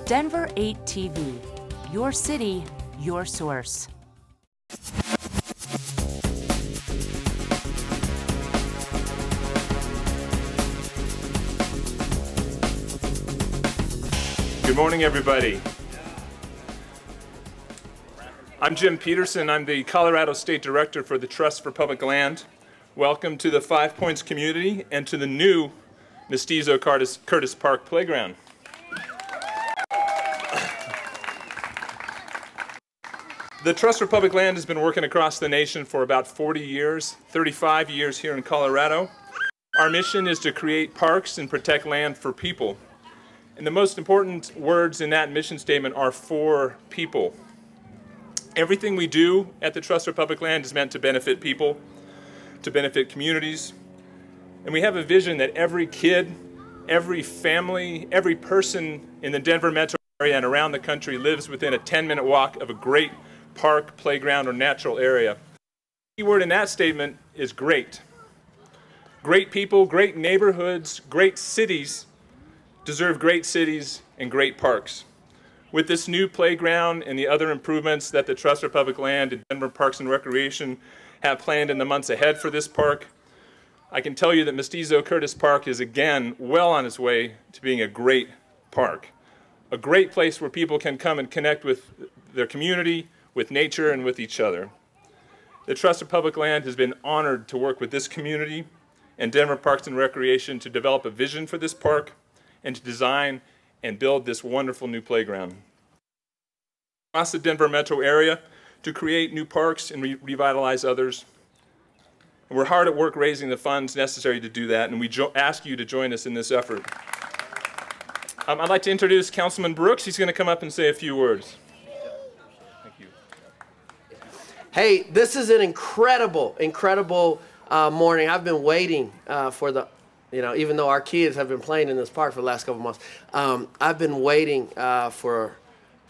Denver 8 TV, your city, your source. Good morning, everybody. I'm Jim Peterson. I'm the Colorado State Director for the Trust for Public Land. Welcome to the Five Points community and to the new Mestizo-Curtis Park Playground. The Trust for Public Land has been working across the nation for about 40 years, 35 years here in Colorado. Our mission is to create parks and protect land for people. And the most important words in that mission statement are for people. Everything we do at the Trust for Public Land is meant to benefit people, to benefit communities. And we have a vision that every kid, every family, every person in the Denver metro area and around the country lives within a 10-minute walk of a great park, playground, or natural area. The key word in that statement is great. Great people, great neighborhoods, great cities deserve great cities and great parks. With this new playground and the other improvements that the Trust for Public Land and Denver Parks and Recreation have planned in the months ahead for this park, I can tell you that Mestizo-Curtis Park is again well on its way to being a great park. A great place where people can come and connect with their community, with nature, and with each other. The Trust for Public Land has been honored to work with this community and Denver Parks and Recreation to develop a vision for this park and to design and build this wonderful new playground. Across the Denver metro area to create new parks and revitalize others. And we're hard at work raising the funds necessary to do that, and we ask you to join us in this effort. I'd like to introduce Councilman Brooks. He's going to come up and say a few words. Thank you. Hey, this is an incredible morning. I've been waiting for the even though our kids have been playing in this park for the last couple months, I've been waiting for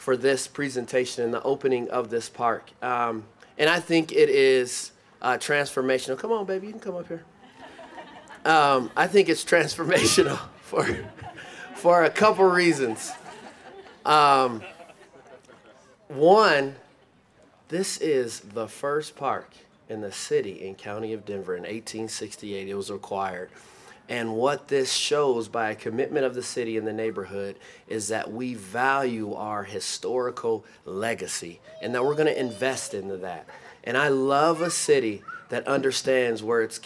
this presentation and the opening of this park. And I think it is transformational. Come on, baby, you can come up here. I think it's transformational for a couple reasons. One, this is the first park in the city and county of Denver in 1868. It was required. And what this shows by a commitment of the city and the neighborhood is that we value our historical legacy and that we're going to invest into that. And I love a city that understands where it's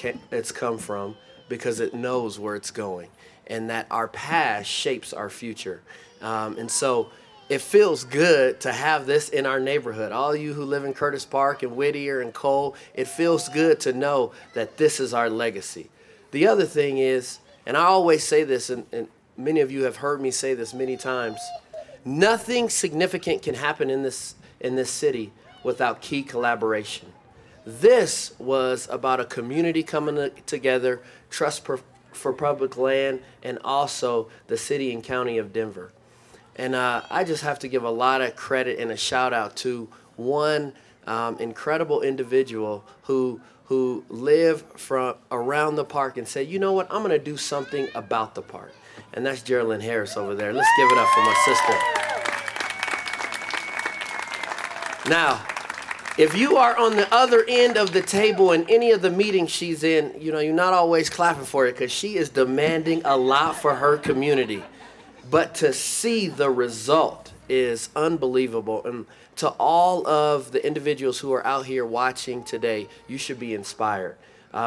come from because it knows where it's going and that our past shapes our future. And so it feels good to have this in our neighborhood. All you who live in Curtis Park and Whittier and Cole, it feels good to know that this is our legacy. The other thing is, and I always say this, and many of you have heard me say this many times, nothing significant can happen in this city without key collaboration. This was about a community coming together, Trust for Public Land, and also the city and county of Denver. And I just have to give a lot of credit and a shout out to one incredible individual who live from around the park and say, you know what, I'm going to do something about the park. And that's Geraldine Harris over there. Let's give it up for my sister. Now, if you are on the other end of the table in any of the meetings she's in, you're not always clapping for it because she is demanding a lot for her community. But to see the result is unbelievable. And to all of the individuals who are out here watching today, you should be inspired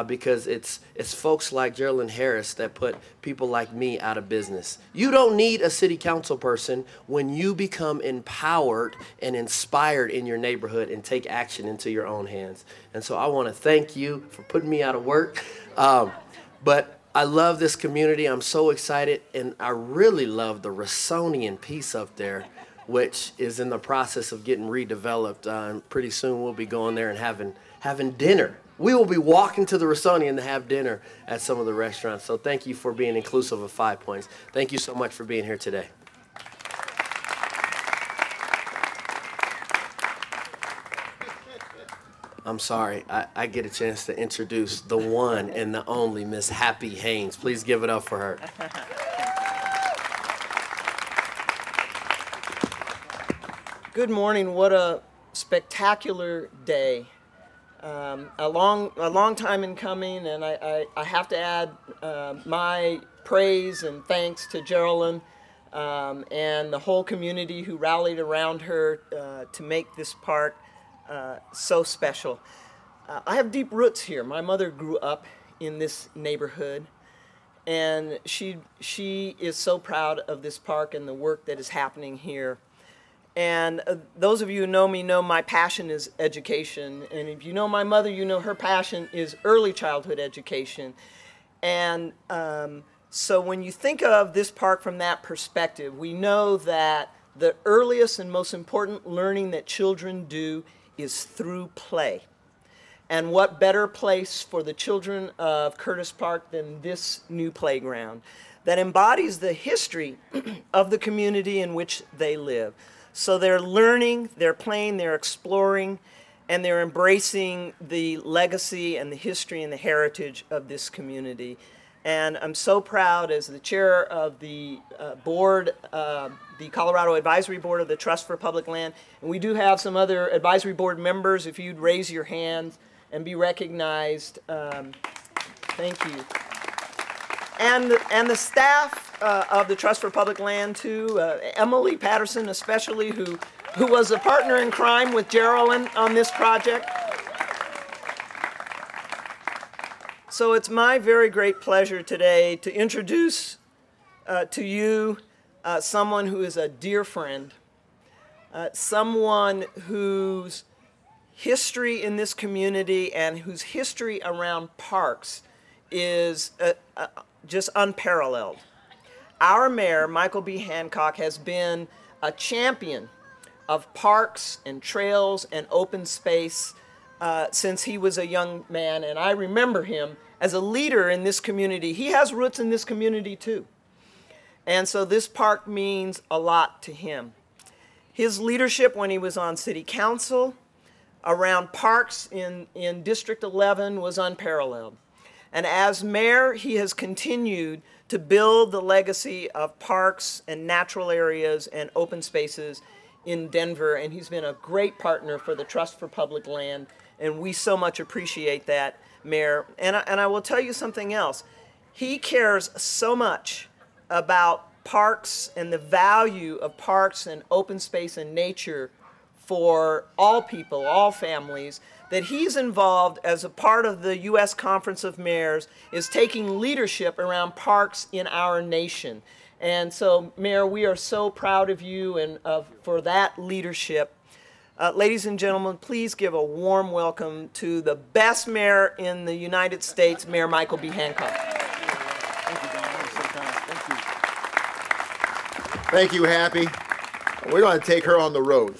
because it's folks like Geraldine Harris that put people like me out of business. You don't need a city council person when you become empowered and inspired in your neighborhood and take action into your own hands. And so I want to thank you for putting me out of work. But I love this community. I'm so excited, and I really love the Rossonian piece up there, which is in the process of getting redeveloped. And pretty soon we'll be going there and having dinner. We will be walking to the Rossonian to have dinner at some of the restaurants. So thank you for being inclusive of 5 Points. Thank you so much for being here today. I'm sorry, I get a chance to introduce the one and the only Miss Happy Haynes. Please give it up for her. Good morning. What a spectacular day. A long time in coming, and I have to add my praise and thanks to Geraldine and the whole community who rallied around her to make this park so special. I have deep roots here. My mother grew up in this neighborhood, and she is so proud of this park and the work that is happening here. And those of you who know me know my passion is education. And if you know my mother, you know her passion is early childhood education. And so when you think of this park from that perspective, we know that the earliest and most important learning that children do is through play. And what better place for the children of Curtis Park than this new playground that embodies the history of the community in which they live. So they're learning, they're playing, they're exploring, and they're embracing the legacy and the history and the heritage of this community. And I'm so proud as the chair of the board, the Colorado Advisory Board of the Trust for Public Land, and we do have some other advisory board members. If you'd raise your hands and be recognized, thank you. And the staff of the Trust for Public Land too, Emily Patterson especially, who was a partner in crime with Geraldine on this project. So it's my very great pleasure today to introduce to you someone who is a dear friend, someone whose history in this community and whose history around parks is just unparalleled. Our mayor, Michael B. Hancock, has been a champion of parks and trails and open space since he was a young man, and I remember him as a leader in this community. He has roots in this community too. And so this park means a lot to him. His leadership when he was on city council around parks in District 11 was unparalleled. And as mayor, he has continued to build the legacy of parks and natural areas and open spaces in Denver, and he's been a great partner for the Trust for Public Land, and we so much appreciate that, Mayor. And I will tell you something else. He cares so much about parks and the value of parks and open space and nature for all people, all families, that he's involved as a part of the U.S. Conference of Mayors is taking leadership around parks in our nation. And so, Mayor, we are so proud of you and for that leadership. Ladies and gentlemen, please give a warm welcome to the best mayor in the United States, Mayor Michael B. Hancock. Thank you, Don. That was so kind. Thank you, Happy. We're going to take her on the road.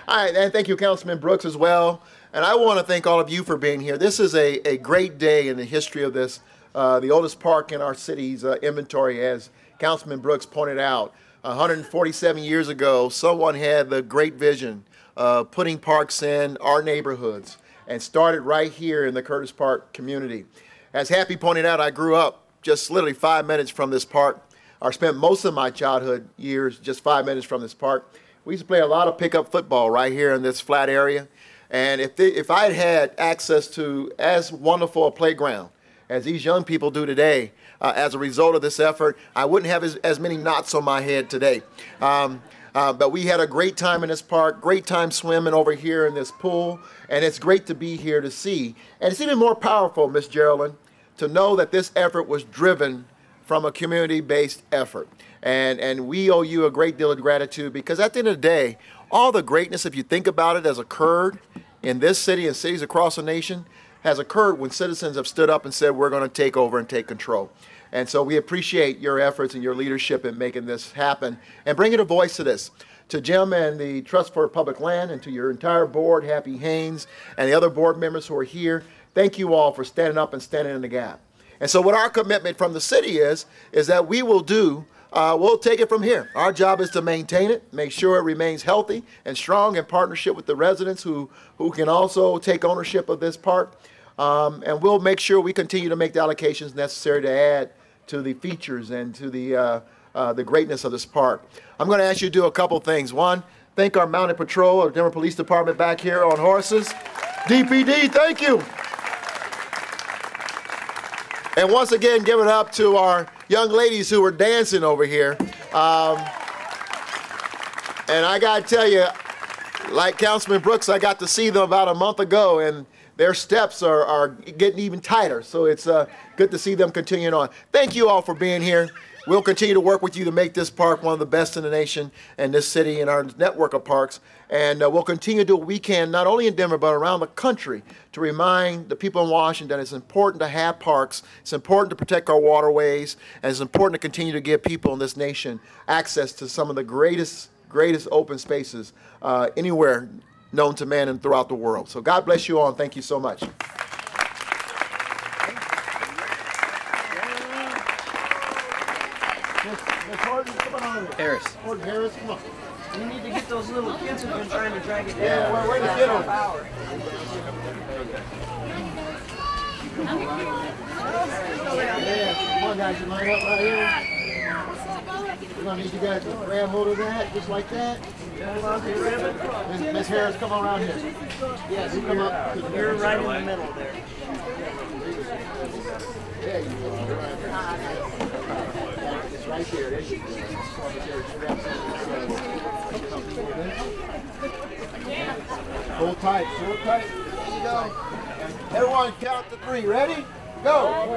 All right, and thank you, Councilman Brooks, as well. And I want to thank all of you for being here. This is a great day in the history of this, the oldest park in our city's inventory, as Councilman Brooks pointed out. 147 years ago, someone had the great vision of putting parks in our neighborhoods and started right here in the Curtis Park community. As Happy pointed out, I grew up just literally 5 minutes from this park. I spent most of my childhood years just 5 minutes from this park. We used to play a lot of pickup football right here in this flat area. And if I had had access to as wonderful a playground as these young people do today, as a result of this effort, I wouldn't have as many knots on my head today. But we had a great time in this park, great time swimming over here in this pool, and it's great to be here to see. And it's even more powerful, Miss Geraldine, to know that this effort was driven from a community-based effort. And we owe you a great deal of gratitude, because at the end of the day, all the greatness, if you think about it, has occurred in this city and cities across the nation, has occurred when citizens have stood up and said, we're going to take over and take control. And so we appreciate your efforts and your leadership in making this happen and bringing a voice to this. To Jim and the Trust for Public Land, and to your entire board, Happy Haynes, and the other board members who are here, thank you all for standing up and standing in the gap. And so what our commitment from the city is that we will do, we'll take it from here. Our job is to maintain it, make sure it remains healthy and strong in partnership with the residents who can also take ownership of this park. And we'll make sure we continue to make the allocations necessary to add to the features and to the greatness of this park. I'm going to ask you to do a couple things. One, Thank our Mounted Patrol, our Denver Police Department back here on horses. DPD, thank you. And once again, give it up to our young ladies who were dancing over here. And I got to tell you, like Councilman Brooks, I got to see them about a month ago, and their steps are getting even tighter. So it's good to see them continuing on. Thank you all for being here. We'll continue to work with you to make this park one of the best in the nation and this city and our network of parks. And we'll continue to do what we can, not only in Denver, but around the country, to remind the people in Washington it's important to have parks, it's important to protect our waterways, and it's important to continue to give people in this nation access to some of the greatest open spaces anywhere known to man and throughout the world. So God bless you all, and thank you so much. Harris. Harris, come on. You need to get those little kids who've been trying to drag it down. Yeah, where to get them? Yeah, come on guys, you line up right here. We're going to need you guys to grab hold of that, just like that. Miss Harris, come on around here. Yes, you come up. You're right in the middle there. There you go. It's right there. There you go. Hold tight. Hold tight. There you go. Everyone count to 3. Ready? Go. 1,